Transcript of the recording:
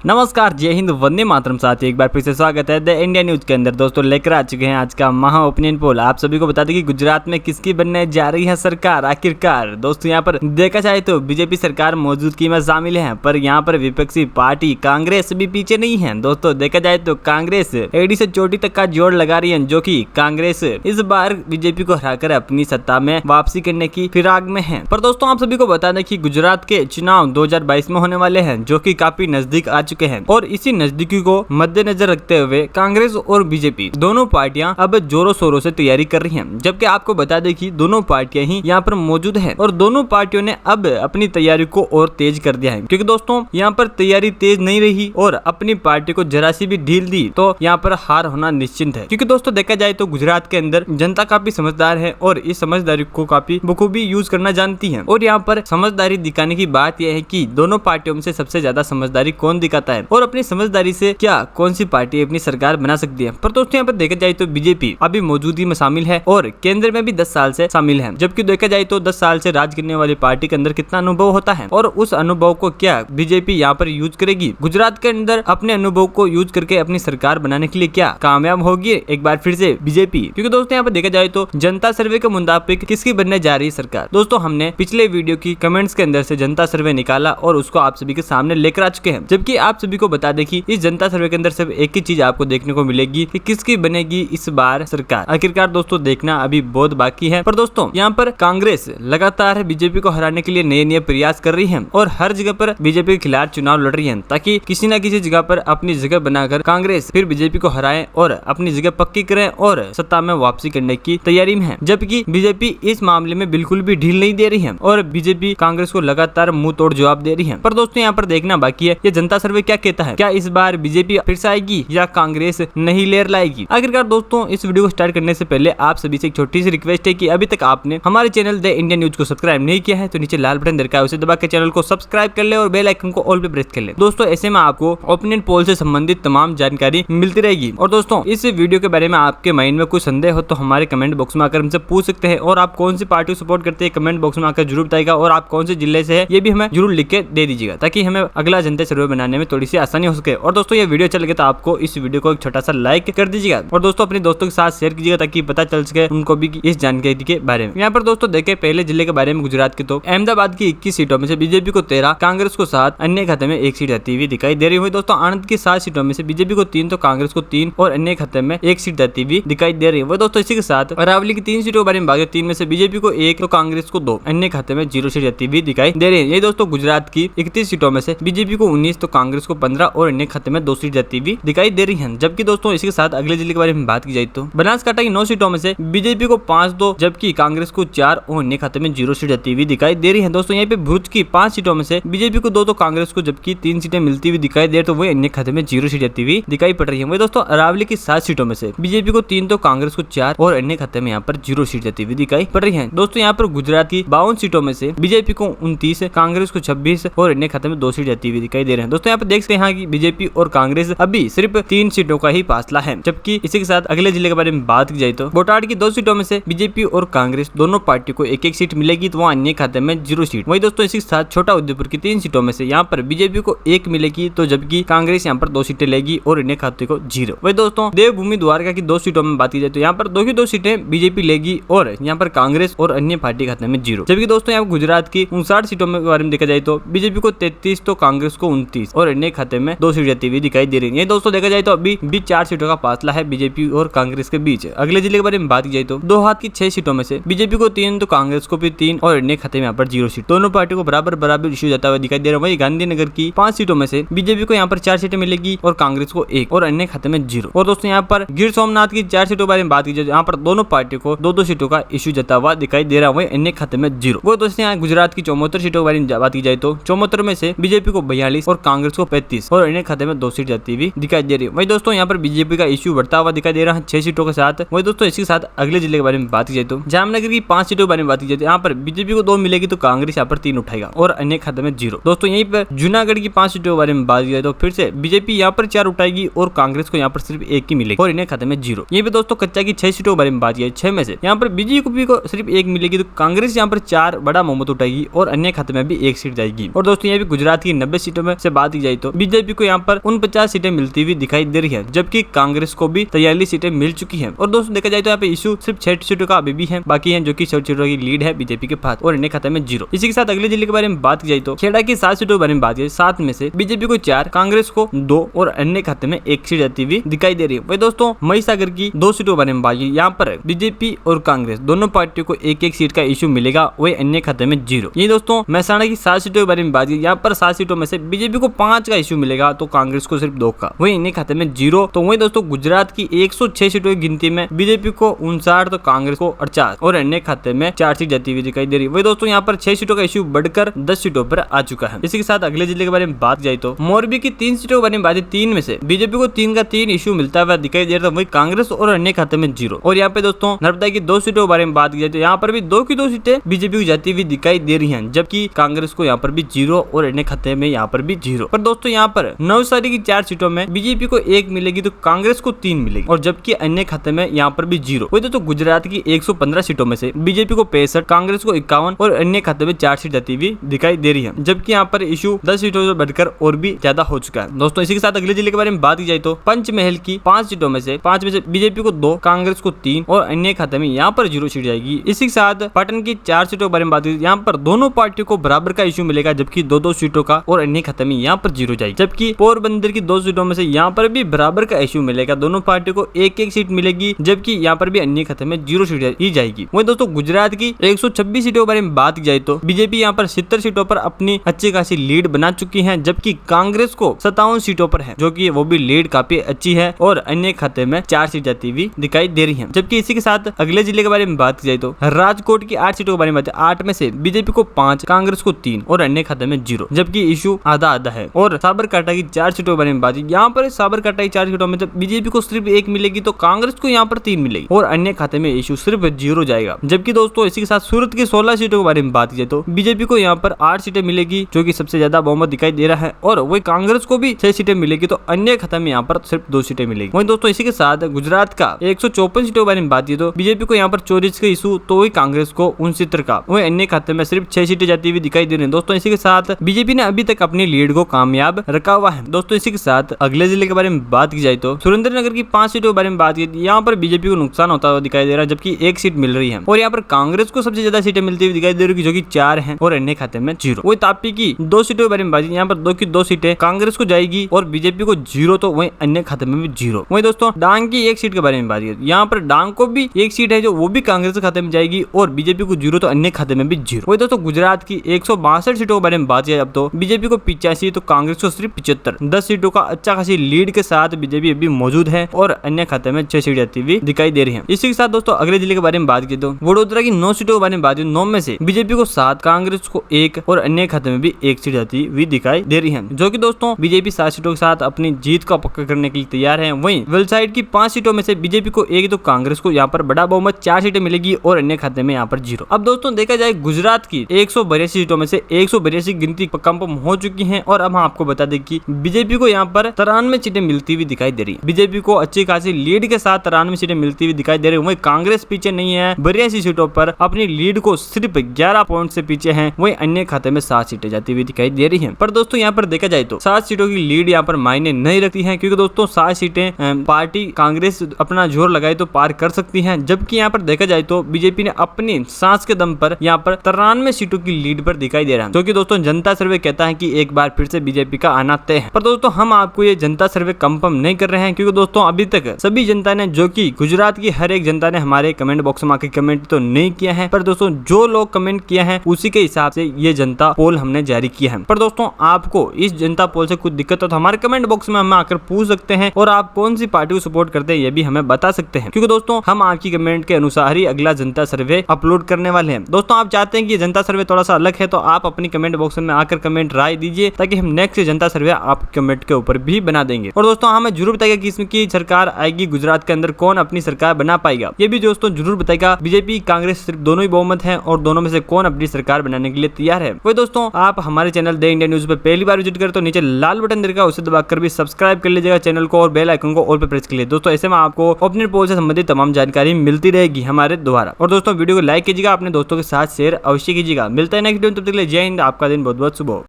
नमस्कार, जय हिंद, वंदे मातरम। साथ ही एक बार फिर से स्वागत है द इंडिया न्यूज के अंदर। दोस्तों लेकर आ चुके हैं आज का महा ओपिनियन पोल। आप सभी को बता दें कि गुजरात में किसकी बनने जा रही है सरकार आखिरकार। दोस्तों यहाँ पर देखा जाए तो बीजेपी सरकार मौजूदगी में शामिल है, पर यहाँ पर विपक्षी पार्टी कांग्रेस भी पीछे नहीं है। दोस्तों देखा जाए तो कांग्रेस एडी से चोटी तक का जोड़ लगा रही है, जो की कांग्रेस इस बार बीजेपी को हराकर अपनी सत्ता में वापसी करने की फिराक में है। पर दोस्तों आप सभी को बता दें कि गुजरात के चुनाव 2022 में होने वाले हैं, जो की काफी नजदीक आ चुके हैं और इसी नजदीकी को मद्देनजर रखते हुए कांग्रेस और बीजेपी दोनों पार्टियां अब जोरों शोरों से तैयारी कर रही हैं। जबकि आपको बता दें कि दोनों पार्टियां ही यहाँ पर मौजूद हैं और दोनों पार्टियों ने अब अपनी तैयारी को और तेज कर दिया है, क्योंकि दोस्तों यहाँ पर तैयारी तेज नहीं रही और अपनी पार्टी को जरा सी भी ढील दी तो यहाँ पर हार होना निश्चित है। क्योंकि दोस्तों देखा जाए तो गुजरात के अंदर जनता काफी समझदार है और इस समझदारी को काफी बखूबी यूज करना जानती है। और यहाँ पर समझदारी दिखाने की बात यह है कि दोनों पार्टियों में से सबसे ज्यादा समझदारी कौन दिखाता है और अपनी समझदारी से क्या कौन सी पार्टी अपनी सरकार बना सकती है। पर दोस्तों यहाँ पर देखा जाए तो बीजेपी अभी मौजूदगी में शामिल है और केंद्र में भी 10 साल से शामिल है। जबकि देखा जाए तो 10 साल से राज करने वाली पार्टी के अंदर कितना अनुभव होता है और उस अनुभव को क्या बीजेपी यहाँ पर यूज करेगी गुजरात के अंदर अपने अनुभव को यूज करके अपनी सरकार बनाने के लिए क्या कामयाब होगी एक बार फिर से बीजेपी। क्योंकि दोस्तों यहाँ पर देखा जाए तो जनता सर्वे के मुताबिक किसकी बनने जा रही है सरकार। दोस्तों हमने पिछले वीडियो की कमेंट्स के अंदर से जनता सर्वे निकाला और उसको आप सभी के सामने लेकर आ चुके हैं। जबकि आप सभी को बता दें कि इस जनता सर्वे के अंदर सिर्फ एक ही चीज आपको देखने को मिलेगी कि किसकी बनेगी इस बार सरकार। आखिरकार दोस्तों देखना अभी बहुत बाकी है। पर दोस्तों यहाँ पर कांग्रेस लगातार बीजेपी को हराने के लिए नए नए प्रयास कर रही है और हर जगह पर बीजेपी के खिलाफ चुनाव लड़ रही है, ताकि किसी न किसी जगह पर अपनी जगह बनाकर कांग्रेस फिर बीजेपी को हराए और अपनी जगह पक्की करे और सत्ता में वापसी करने की तैयारी में है। जबकि बीजेपी इस मामले में बिल्कुल भी ढील नहीं दे रही है और बीजेपी कांग्रेस को लगातार मुंह तोड़ जवाब दे रही है। पर दोस्तों यहाँ पर देखना बाकी है ये जनता सर्वे क्या कहता है। क्या इस बार बीजेपी फिर से आएगी या कांग्रेस नई लेयर लाएगी। आखिरकार दोस्तों इस वीडियो को स्टार्ट करने से पहले आप सभी से एक छोटी सी रिक्वेस्ट है कि अभी तक आपने हमारे चैनल द इंडियन न्यूज को सब्सक्राइब नहीं किया है तो नीचे लाल बटन दरकार उसे दबा के चैनल को सब्सक्राइब कर ले और बेल आइकन को ऑल पे प्रेस कर ले। दोस्तों ऐसे में आपको ओपिनियन पोल से संबंधित तमाम जानकारी मिलती रहेगी। और दोस्तों इस वीडियो के बारे में आपके माइंड में कुछ संदेह हो तो हमारे कमेंट बॉक्स में आकर हमसे पूछ सकते हैं और आप कौन सी पार्टी को सपोर्ट करते हैं कमेंट बॉक्स में आकर जरूर बताएगा और आप कौन से जिले से है ये भी हमें जरूर लिख के दे दीजिएगा, ताकि हमें अगला जनता सर्वे बनाने में थोड़ी सी आसानी हो सके। और दोस्तों ये वीडियो अच्छा लगे तो आपको इस वीडियो को एक छोटा सा लाइक कर दीजिएगा और दोस्तों अपने दोस्तों के साथ शेयर कीजिएगा, ताकि पता चल सके उनको भी इस जानकारी के बारे में। यहाँ पर दोस्तों देखें पहले जिले के बारे में गुजरात के, तो अहमदाबाद की 21 सीटों में से बीजेपी को 13, कांग्रेस को 7, अन्य खाते में 1 सीट जाती हुई दिखाई दे रही हुई। दोस्तों आनंद की 7 सीटों में से बीजेपी को 3 तो कांग्रेस को 3 और अन्य खाते में 1 सीट जाती हुई दिखाई दे रही है। दोस्तों इसी के साथ अरावली की 3 सीटों के बारे में बात, 3 में से बीजेपी को 1 तो कांग्रेस को 2, अन्य खाते में 0 सीट जाती हुई दिखाई दे रही है। ये दोस्तों गुजरात की 31 सीटों में से बीजेपी को 19 तो कांग्रेस को 15 और अन्य खाते में 2 सीट जाती हुई दिखाई दे रही है। जबकि दोस्तों इसी के साथ अगले जिले के बारे में बात की जाए तो बनासकांठा की 9 सीटों में से बीजेपी को 5-2 जबकि कांग्रेस को 4 और अन्य खाते में 0 सीट जाती हुई दिखाई दे रही है। दोस्तों यहाँ पे भुज की 5 सीटों में से बीजेपी को 2 तो कांग्रेस को जबकि 3 सीटें मिलती हुई दिखाई दे रही, तो वही अन्य खाते में 0 सीट जाती हुई दिखाई पड़ रही है। वही दोस्तों अरावली की 7 सीटों में से बीजेपी को 3 तो कांग्रेस को 4 और अन्य खाते में यहाँ पर 0 सीट जाती हुई दिखाई पड़ रही है। दोस्तों यहाँ पर गुजरात की 52 सीटों में से बीजेपी को 29, कांग्रेस को 26 और अन्य खाते में 2 सीट जाती हुई दिखाई दे रहे हैं। दोस्तों यहाँ पर देख सकते हैं कि बीजेपी और कांग्रेस अभी सिर्फ 3 सीटों का ही फासला है। जबकि इसी के साथ अगले जिले के बारे में बात की जाए तो बोटाड की 2 सीटों में से बीजेपी और कांग्रेस दोनों पार्टी को 1-1 सीट मिलेगी, तो वहाँ अन्य खाते में 0 सीट। वही दोस्तों इसी के साथ छोटा उदयपुर की 3 सीटों में से यहाँ पर बीजेपी को 1 मिलेगी, तो जबकि कांग्रेस यहाँ पर 2 सीटें लेगी और अन्य खाते को 0। वही दोस्तों देवभूमि द्वारका की 2 सीटों में बात की जाए तो यहाँ पर 2 की 2 सीटें बीजेपी लेगी और यहाँ पर कांग्रेस और अन्य पार्टी खाते में 0। जबकि दोस्तों यहाँ गुजरात की 59 सीटों में बारे में देखा जाए तो बीजेपी को 33 तो कांग्रेस को 29 और अन्य खाते में 2 सीट जाती हुई दिखाई दे रही है। दोस्तों देखा जाए तो अभी भी 4 सीटों का फासला है बीजेपी और कांग्रेस के बीच। अगले जिले के बारे में बात की जाए तो दो हाथ की 6 सीटों में से बीजेपी को 3 तो कांग्रेस को भी 3 और अन्य खाते में यहाँ पर 0 सीट। दोनों पार्टी को बराबर इश्यू जाता हुआ दिखाई दे रहा है। वही गांधीनगर की 5 सीटों में से बीजेपी को यहाँ पर 4 सीटें मिलेगी और कांग्रेस को 1 और अन्य खाते में 0। और दोस्तों यहाँ पर गिर सोमनाथ की 4 सीटों के बारे में बात की जाए यहाँ पर दोनों पार्टी को 2-2 सीटों का इश्यू जाता हुआ दिखाई दे रहा है। वही अन्य खाते में 0। वो दोस्तों यहाँ गुजरात की 74 सीटों के बारे में बात की जाए तो 74 में से बीजेपी को 42 और कांग्रेस को 35 और अन्य खाते में 2 सीट जाती हुई दिखाई दे रही है। वही दोस्तों यहाँ पर बीजेपी का इश्यू बढ़ता हुआ दिखाई दे रहा है 6 सीटों के साथ। वही दोस्तों इसी के साथ अगले जिले के बारे में बात की जाए तो जामनगर की 5 सीटों के बारे में बात की जाए तो यहाँ पर बीजेपी को 2 मिलेगी, तो कांग्रेस यहाँ पर 3 उठाएगा और अन्य खाते में 0। दोस्तों यहीं पर जूनागढ़ की 5 सीटों के बारे में बात की जाए तो फिर से बीजेपी यहाँ पर 4 उठाएगी और कांग्रेस को यहाँ पर सिर्फ 1 ही मिलेगी और अन्य खाते में 0। यहीं पे दोस्तों कच्चा की 6 सीटों के बारे में बात की जाए 6 में से यहाँ पर बीजेपी को सिर्फ 1 मिलेगी, तो कांग्रेस यहाँ पर 4 बड़ा मोहम्मद उठाएगी और अन्य खाते में भी 1 सीट जाएगी। और दोस्तों यहाँ भी गुजरात की 90 सीटों में से बात की जाए जाए तो बीजेपी को यहाँ पर 49 सीटें मिलती हुई दिखाई दे रही है, जबकि कांग्रेस को भी 43 सीटें मिल चुकी है। और दोस्तों देखा जाए तो यहाँ पे इशू सिर्फ 6 सीटों का अभी भी है, बाकी है जो की 6 सीटों की लीड है बीजेपी के पास और अन्य खाते में 0। इसी के साथ अगले जिले के बारे में बात की जाए तो खेड़ा की 7 सीटों के बारे में बात की, 7 में से बीजेपी को 4, कांग्रेस को 2 और अन्य खाते में 1 सीट जाती हुई दिखाई दे रही है। वही दोस्तों महिसागर की 2 सीटों के बारे में बात की, यहाँ पर बीजेपी और कांग्रेस दोनों पार्टियों को 1-1 सीट का इशू मिलेगा, वही अन्य खाते में 0। ये दोस्तों महसाणा की 7 सीटों के बारे में बात की, यहाँ पर 7 सीटों में से बीजेपी को 5 का इशू मिलेगा तो कांग्रेस को सिर्फ 2 का, वही अन्य खाते में 0। तो वही दोस्तों गुजरात की 106 सीटों की गिनती में बीजेपी को 59 तो कांग्रेस को 48 और अन्य खाते में 4 सीट जाती हुई दिखाई दे रही है। वही दोस्तों यहाँ पर 6 सीटों का इशू बढ़कर 10 सीटों पर आ चुका है। इसी के साथ अगले जिले के बारे में बात जाए तो मोरबी की 3 सीटों के बारे में बात है, 3 में से बीजेपी को 3 का 3 इशू मिलता हुआ दिखाई दे रहा है, वही कांग्रेस और अन्य खाते में 0। और यहाँ पे दोस्तों नर्मदा की 2 सीटों के बारे में बात की जाए तो यहाँ पर भी 2 की 2 सीटें बीजेपी को जाती हुई दिखाई दे रही है, जबकि कांग्रेस को यहाँ पर भी 0 और अन्य खाते में यहाँ पर भी 0। पर दोस्तों यहाँ पर नवसारी की 4 सीटों में बीजेपी को 1 मिलेगी तो कांग्रेस को 3 मिलेगी, और जबकि अन्य खाते में यहाँ पर भी 0। वही दोस्तों गुजरात की 115 सीटों में से बीजेपी को 65, कांग्रेस को 51 और अन्य खाते में 4 सीट जाती हुई दिखाई दे रही है, जबकि यहाँ पर इशू 10 सीटों से बढ़कर और भी ज्यादा हो चुका है। दोस्तों इसी के साथ अगले जिले के बारे में बात की जाए तो पंचमहल की 5 सीटों में से बीजेपी को 2, कांग्रेस को 3 और अन्य खाते में यहाँ पर 0 सीट जाएगी। इसी के साथ पाटन की 4 सीटों के बारे में बात की, यहाँ पर दोनों पार्टियों को बराबर का इशू मिलेगा, जबकि 2-2 सीटों का और अन्य खाते में यहाँ पर 0 जाएगी। जबकि पोरबंदर की 2 सीटों में से यहाँ पर भी बराबर का इशू मिलेगा, दोनों पार्टियों को 1-1 सीट मिलेगी, जबकि यहाँ पर भी अन्य खाते में 0 सीट ही जाएगी। वही दोस्तों गुजरात की 126 सीटों के बारे में बात की जाए तो बीजेपी यहाँ पर 70 सीटों पर अपनी अच्छी खासी लीड बना चुकी है, जबकि कांग्रेस को 57 सीटों पर है, जो कि वो भी लीड काफी अच्छी है और अन्य खाते में 4 सीट जाती हुई दिखाई दे रही है। जबकि इसी के साथ अगले जिले के बारे में बात की जाए तो राजकोट की 8 सीटों के बारे में बात है, 8 में से बीजेपी को 5, कांग्रेस को 3 और अन्य खाते में 0, जबकि इशू आधा है। और साबरकांठा की 4 सीटों के बारे में बात की, यहाँ पर साबरकांठा की 4 सीटों में बीजेपी को सिर्फ 1 मिलेगी तो कांग्रेस को यहाँ पर 3 मिलेगी और अन्य खाते में इशू सिर्फ 0 जाएगा। जबकि दोस्तों इसी के साथ सूरत की 16 सीटों के बारे में बात की जाए तो बीजेपी को यहाँ पर 8 सीटें मिलेगी, जो कि सबसे ज्यादा बहुमत दिखाई दे रहा है, और वही कांग्रेस को भी 6 सीटें मिलेगी तो अन्य खाते में यहाँ पर सिर्फ 2 सीटें मिलेगी। वही दोस्तों इसी के साथ गुजरात का 154 सीटों के बारे में बात की तो बीजेपी को यहाँ पर 24 का इशू तो वही कांग्रेस को 69 का, वही अन्य खाते में सिर्फ 6 सीटें जाती हुई दिखाई दे रही है। दोस्तों इसी के साथ बीजेपी ने अभी तक अपनी लीड को कामयाब रखा हुआ है। दोस्तों इसी के साथ अगले जिले के बारे में बात की जाए तो सुरेंद्रनगर की 5 सीटों के बारे में बात की, यहाँ पर बीजेपी को नुकसान होता हुआ दिखाई दे रहा है, जबकि 1 सीट मिल रही है, और यहाँ पर कांग्रेस को सबसे ज्यादा सीटें मिलती हुई दिखाई दे रही है, जो कि 4 हैं और अन्य खाते में 0। वही तापी की 2 सीटों के बारे में बात की, यहाँ पर 2 की 2 सीटें कांग्रेस को जाएगी और बीजेपी को 0 तो वही अन्य खाते में भी 0। वही दोस्तों डांग की 1 सीट के बारे में बात की, यहाँ पर डांग को भी 1 सीट है जो वो भी कांग्रेस के खाते में जाएगी और बीजेपी को 0 तो अन्य खाते में भी 0। वही दोस्तों गुजरात की 162 सीटों के बारे में बात की अब तो बीजेपी को 85 तो कांग्रेस को सिर्फ 75, 10 सीटों का अच्छा खासी लीड के साथ बीजेपी अभी मौजूद है और अन्य खाते में 6 सीट आती हुई दिखाई दे रही है। इसी के साथ दोस्तों अगले जिले के बारे में बात की तो वडोदरा की 9 सीटों के बारे में बात की, 9 में से बीजेपी को 7, कांग्रेस को 1 और अन्य खाते में भी 1 सीट आती हुई दिखाई दे रही है, जो कि दोस्तों बीजेपी 7 सीटों के साथ अपनी जीत का पक्का करने के लिए तैयार है। वहीं वेलसाइड की 5 सीटों में से बीजेपी को 1 तो कांग्रेस को यहाँ पर बड़ा बहुमत 4 सीटें मिलेगी और अन्य खाते में यहाँ पर 0। अब दोस्तों देखा जाए गुजरात की 182 सीटों में से 182 गिनती कंफर्म हो चुकी है, और अब हम आपको बता दें कि बीजेपी को यहाँ पर 93 सीटें मिलती हुई दिखाई दे रही है। बीजेपी को अच्छी खासी लीड के साथ 93 सीटें मिलती हुई दिखाई दे रही है। वहीं कांग्रेस पीछे नहीं है, 82 सीटों पर अपनी लीड को सिर्फ 11 पॉइंट से पीछे है, वहीं अन्य खाते में 7 सीटें जाती हुई दिखाई दे रही है। पर दोस्तों यहाँ पर देखा जाए तो 7 सीटों की लीड यहाँ पर मायने नहीं रखती है, क्योंकि दोस्तों 7 सीटें पार्टी कांग्रेस अपना जोर लगाए तो पार कर सकती है, जबकि यहाँ पर देखा जाए तो बीजेपी ने अपनी सांस के दम पर यहाँ पर 93 सीटों की लीड पर दिखाई दे रहा है, जो कि दोस्तों जनता सर्वे कहता है कि एक बार फिर से बीजेपी का आना तय है। पर दोस्तों हम आपको ये जनता सर्वे कंफर्म नहीं कर रहे हैं, क्योंकि दोस्तों अभी तक सभी जनता ने, जो कि गुजरात की हर एक जनता ने हमारे कमेंट बॉक्स में आके कमेंट तो नहीं किया है, पर दोस्तों जो लोग कमेंट किया है उसी के हिसाब से ये जनता पोल हमने जारी किया है। पर दोस्तों आपको इस जनता पोल से कुछ दिक्कत हो तो हमारे कमेंट बॉक्स में हमें आकर पूछ सकते हैं, और आप कौन सी पार्टी को सपोर्ट करते हैं ये भी हमें बता सकते हैं, क्योंकि दोस्तों हम आपकी कमेंट के अनुसार ही अगला जनता सर्वे अपलोड करने वाले हैं। दोस्तों आप चाहते हैं कि जनता सर्वे थोड़ा सा अलग है तो आप अपनी कमेंट बॉक्स में आकर कमेंट राय दीजिए, ताकि हम नेक्स्ट जनता सर्वे आप कमेंट के ऊपर भी बना देंगे। और दोस्तों हमें जरूर बताइएगा कि इसमें की सरकार आएगी, गुजरात के अंदर कौन अपनी सरकार बना पाएगा, ये भी दोस्तों जरूर बताएगा। बीजेपी कांग्रेस सिर्फ दोनों ही बहुमत है, और दोनों में से कौन अपनी सरकार बनाने के लिए तैयार है। वही दोस्तों आप हमारे चैनल द इंडिया न्यूज पे पहली बार विजिट करें तो नीचे लाल बटन दिखेगा, उसे दबाकर भी सब्सक्राइब कर लीजिएगा चैनल को, और बेल आइकन को ऑल पे प्रेस कर लीजिए। दोस्तों ऐसे में आपको ओपिनियन पोल से संबंधित तमाम जानकारी मिलती रहेगी हमारे द्वारा। और दोस्तों वीडियो को लाइक कीजिएगा, अपने दोस्तों के साथ शेयर अवश्य कीजिएगा। मिलता है नेक्स्ट वीडियो, तब तक के लिए जय हिंद, आपका दिन बहुत बहुत शुभ हो।